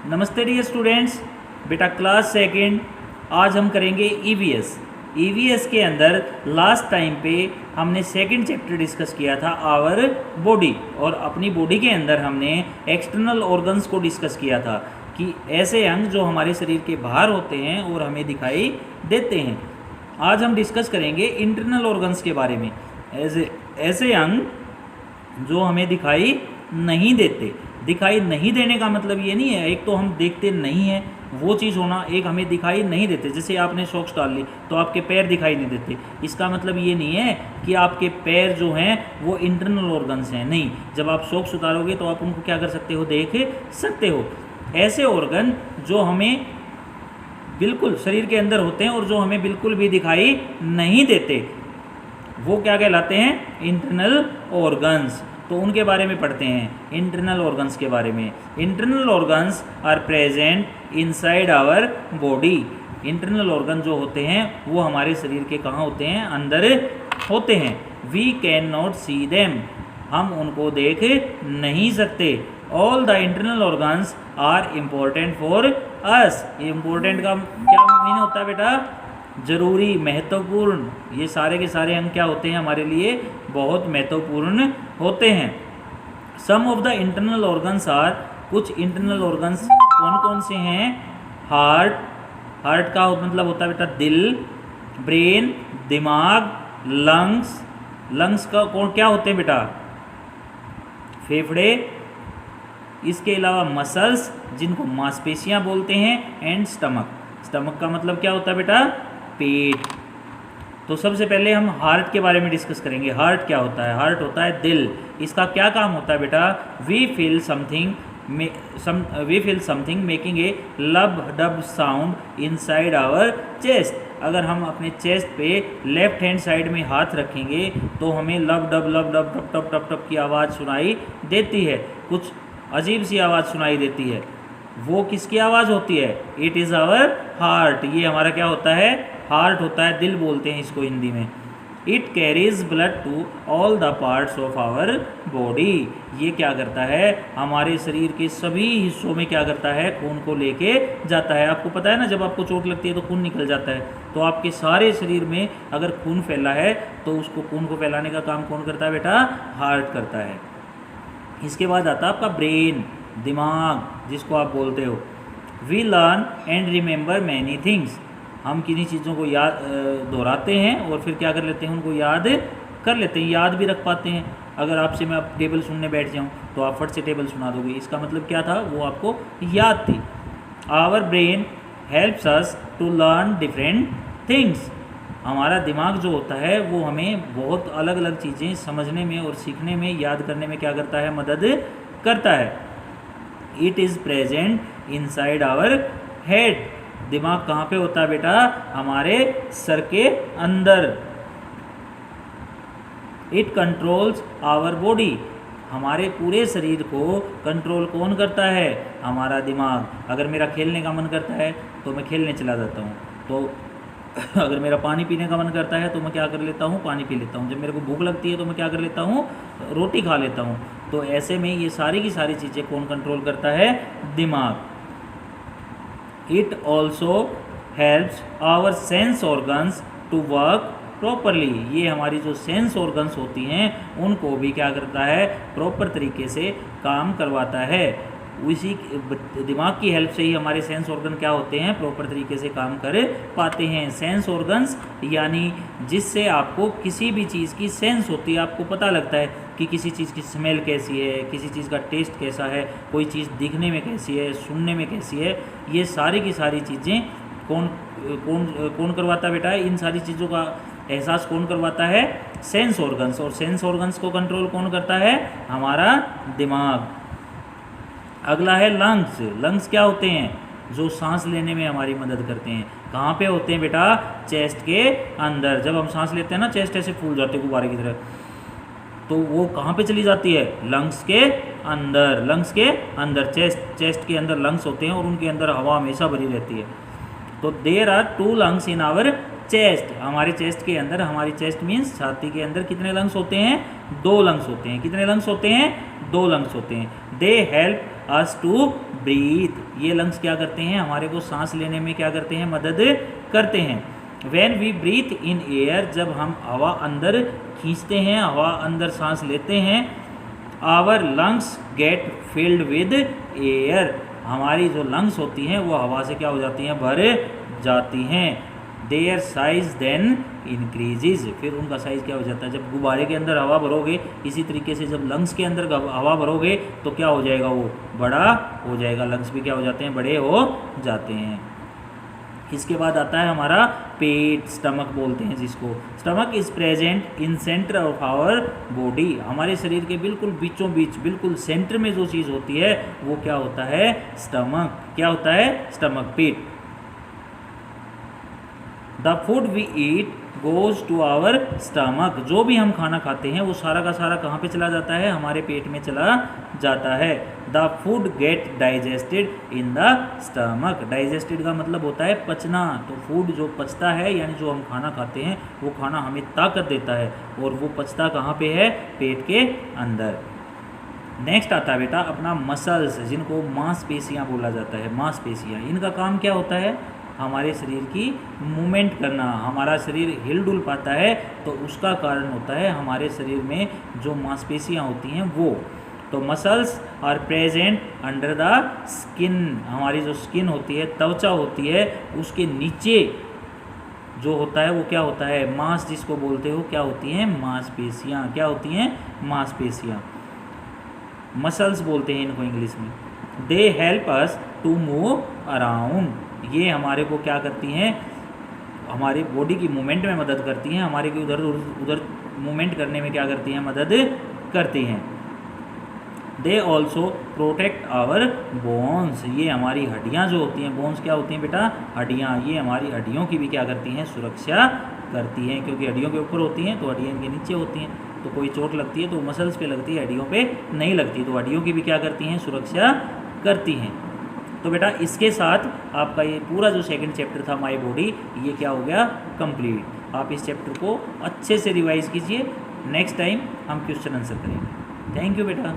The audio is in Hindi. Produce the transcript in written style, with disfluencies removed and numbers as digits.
नमस्ते डियर स्टूडेंट्स, बेटा क्लास सेकंड। आज हम करेंगे ईवीएस। ईवीएस के अंदर लास्ट टाइम पे हमने सेकंड चैप्टर डिस्कस किया था आवर बॉडी, और अपनी बॉडी के अंदर हमने एक्सटर्नल ऑर्गन्स को डिस्कस किया था कि ऐसे अंग जो हमारे शरीर के बाहर होते हैं और हमें दिखाई देते हैं। आज हम डिस्कस करेंगे इंटरनल ऑर्गन्स के बारे में, ऐसे अंग जो हमें दिखाई नहीं देते। दिखाई नहीं देने का मतलब ये नहीं है एक तो हम देखते नहीं हैं वो चीज़ होना, एक हमें दिखाई नहीं देते। जैसे आपने सॉक्स डाल ली तो आपके पैर दिखाई नहीं देते, इसका मतलब ये नहीं है कि आपके पैर जो हैं वो इंटरनल ऑर्गन्स हैं। नहीं, जब आप सॉक्स उतारोगे तो आप उनको क्या कर सकते हो, देख सकते हो। ऐसे ऑर्गन जो हमें बिल्कुल शरीर के अंदर होते हैं और जो हमें बिल्कुल भी दिखाई नहीं देते वो क्या कहलाते हैं, इंटरनल ऑर्गन्स। तो उनके बारे में पढ़ते हैं, इंटरनल ऑर्गन्स के बारे में। Internal organs are present inside our body. Internal organ जो होते हैं वो हमारे शरीर के कहाँ होते हैं, अंदर होते हैं। We can not see them, हम उनको देख नहीं सकते। All the internal organs are important for us. Important का क्या मीनिंग होता है बेटा, जरूरी, महत्वपूर्ण। ये सारे के सारे अंग क्या होते हैं, हमारे लिए बहुत महत्वपूर्ण होते हैं। Some of the internal organs are, कुछ इंटरनल ऑर्गन्स कौन कौन से हैं, हार्ट, हार्ट का मतलब होता है बेटा दिल, ब्रेन दिमाग, लंग्स, लंग्स का कौन क्या होते हैं बेटा, फेफड़े। इसके अलावा मसल्स जिनको मांसपेशियां बोलते हैं, एंड स्टमक। स्टमक का मतलब क्या होता है बेटा, पेट। तो सबसे पहले हम हार्ट के बारे में डिस्कस करेंगे। हार्ट क्या होता है, हार्ट होता है दिल। इसका क्या काम होता है बेटा, we feel something making a lub dub sound inside our chest. अगर हम अपने चेस्ट पे लेफ्ट हैंड साइड में हाथ रखेंगे तो हमें लब डब टप टप टप टप की आवाज़ सुनाई देती है, कुछ अजीब सी आवाज़ सुनाई देती है। वो किसकी आवाज़ होती है, इट इज़ आवर हार्ट। ये हमारा क्या होता है, हार्ट होता है, दिल बोलते हैं इसको हिंदी में। It carries blood to all the parts of our body. ये क्या करता है, हमारे शरीर के सभी हिस्सों में क्या करता है, खून को लेके जाता है। आपको पता है ना, जब आपको चोट लगती है तो खून निकल जाता है। तो आपके सारे शरीर में अगर खून फैला है तो उसको खून को फैलाने का काम कौन करता है बेटा, हार्ट करता है। इसके बाद आता है आपका ब्रेन, दिमाग जिसको आप बोलते हो। We learn and remember many things. हम किन्हीं चीज़ों को याद दोहराते हैं और फिर क्या कर लेते हैं, उनको याद कर लेते हैं, याद भी रख पाते हैं। अगर आपसे मैं अब टेबल सुनने बैठ जाऊं तो आप फट से टेबल सुना दोगे, इसका मतलब क्या था, वो आपको याद थी। Our brain helps us to learn different things. हमारा दिमाग जो होता है वो हमें बहुत अलग अलग चीज़ें समझने में और सीखने में, याद करने में क्या करता है, मदद करता है। It is present inside our head. दिमाग कहाँ पे होता है बेटा, हमारे सर के अंदर। It controls our body. हमारे पूरे शरीर को कंट्रोल कौन करता है, हमारा दिमाग। अगर मेरा खेलने का मन करता है तो मैं खेलने चला जाता हूँ, तो अगर मेरा पानी पीने का मन करता है तो मैं क्या कर लेता हूँ, पानी पी लेता हूँ। जब मेरे को भूख लगती है तो मैं क्या कर लेता हूँ, रोटी खा लेता हूँ। तो ऐसे में ये सारी की सारी चीज़ें कौन कंट्रोल करता है, दिमाग। It also helps our sense organs to work properly. ये हमारी जो सेंस ऑर्गन्स होती हैं उनको भी क्या करता है, प्रॉपर तरीके से काम करवाता है। उसी दिमाग की हेल्प से ही हमारे सेंस ऑर्गन क्या होते हैं, प्रॉपर तरीके से काम कर पाते हैं। सेंस ऑर्गन्स यानी जिससे आपको किसी भी चीज़ की सेंस होती है, आपको पता लगता है कि किसी चीज़ की स्मेल कैसी है, किसी चीज़ का टेस्ट कैसा है, कोई चीज़ दिखने में कैसी है, सुनने में कैसी है। ये सारी की सारी चीज़ें कौन कौन कौन करवाता है बेटा, इन सारी चीज़ों का एहसास कौन करवाता है, सेंस ऑर्गन्स। और सेंस ऑर्गन्स को कंट्रोल कौन करता है, हमारा दिमाग। अगला है लंग्स। लंग्स क्या होते हैं, जो सांस लेने में हमारी मदद करते हैं। कहाँ पे होते हैं बेटा, चेस्ट के अंदर। जब हम सांस लेते हैं ना, चेस्ट ऐसे फूल जाते हैं गुब्बारे की तरह, तो वो कहाँ पे चली जाती है, लंग्स के अंदर। लंग्स के अंदर, चेस्ट के अंदर लंग्स होते हैं और उनके अंदर हवा हमेशा भरी रहती है। तो there are 2 lungs in our chest. हमारे चेस्ट के अंदर, हमारी चेस्ट मीन्स छाती के अंदर कितने लंग्स होते हैं, 2 लंग्स होते हैं। कितने लंग्स होते हैं, 2 लंग्स होते हैं। They help us to breathe. ये लंग्स क्या करते हैं, हमारे को सांस लेने में क्या करते हैं, मदद करते हैं। When we breathe in air, जब हम हवा अंदर खींचते हैं, हवा अंदर सांस लेते हैं, our lungs get filled with air, हमारी जो लंग्स होती हैं वो हवा से क्या हो जाती हैं, भर जाती हैं। देयर साइज देन इंक्रीजेज, फिर उनका साइज़ क्या हो जाता है, जब गुब्बारे के अंदर हवा भरोगे, इसी तरीके से जब लंग्स के अंदर हवा भरोगे तो क्या हो जाएगा, वो बड़ा हो जाएगा, लंग्स भी क्या हो जाते हैं, बड़े हो जाते हैं। इसके बाद आता है हमारा पेट, स्टमक बोलते हैं जिसको। Stomach is present in centre of our body, हमारे शरीर के बिल्कुल बीचों बीच, बिल्कुल सेंटर में जो चीज़ होती है वो क्या होता है, स्टमक। क्या होता है, स्टमक, पेट। The food we eat goes to our stomach, जो भी हम खाना खाते हैं वो सारा का सारा कहाँ पे चला जाता है, हमारे पेट में चला जाता है। The food gate digested in the stomach, digested का मतलब होता है पचना, तो फूड जो पचता है यानी जो हम खाना खाते हैं वो खाना हमें ताकत देता है, और वो पचता कहाँ पे है, पेट के अंदर। नेक्स्ट आता है बेटा अपना मसल्स, जिनको मांसपेशियाँ बोला जाता है। मांसपेशियाँ, इनका काम क्या होता है, हमारे शरीर की मूवमेंट करना, हमारा शरीर हिल डुल पाता है तो उसका कारण होता है हमारे शरीर में जो मांसपेशियाँ होती हैं वो। तो muscles are present under the skin, हमारी जो स्किन होती है, त्वचा होती है, उसके नीचे जो होता है वो क्या होता है, मांस जिसको बोलते हो, क्या होती हैं, मांसपेशियाँ। क्या होती हैं, मांसपेशियाँ, मसल्स बोलते हैं इनको इंग्लिश में। They help us to move around, ये हमारे को क्या करती हैं, हमारी बॉडी की मूवमेंट में मदद करती हैं, हमारे को उधर उधर मूवमेंट करने में क्या करती हैं, मदद करती हैं। They also protect our bones, ये हमारी हड्डियाँ जो होती हैं, बोन्स क्या होती हैं बेटा, हड्डियाँ, ये हमारी हड्डियों की भी क्या करती हैं, सुरक्षा करती हैं, क्योंकि हड्डियों के ऊपर होती हैं तो हड्डियाँ इनके नीचे होती हैं, तो कोई चोट लगती है तो मसल्स पे लगती है, हड्डियों पे नहीं लगती, तो हड्डियों की भी क्या करती हैं, सुरक्षा करती हैं। तो बेटा इसके साथ आपका ये पूरा जो सेकंड चैप्टर था माय बॉडी, ये क्या हो गया, कंप्लीट। आप इस चैप्टर को अच्छे से रिवाइज कीजिए, नेक्स्ट टाइम हम क्वेश्चन आंसर करेंगे। थैंक यू बेटा।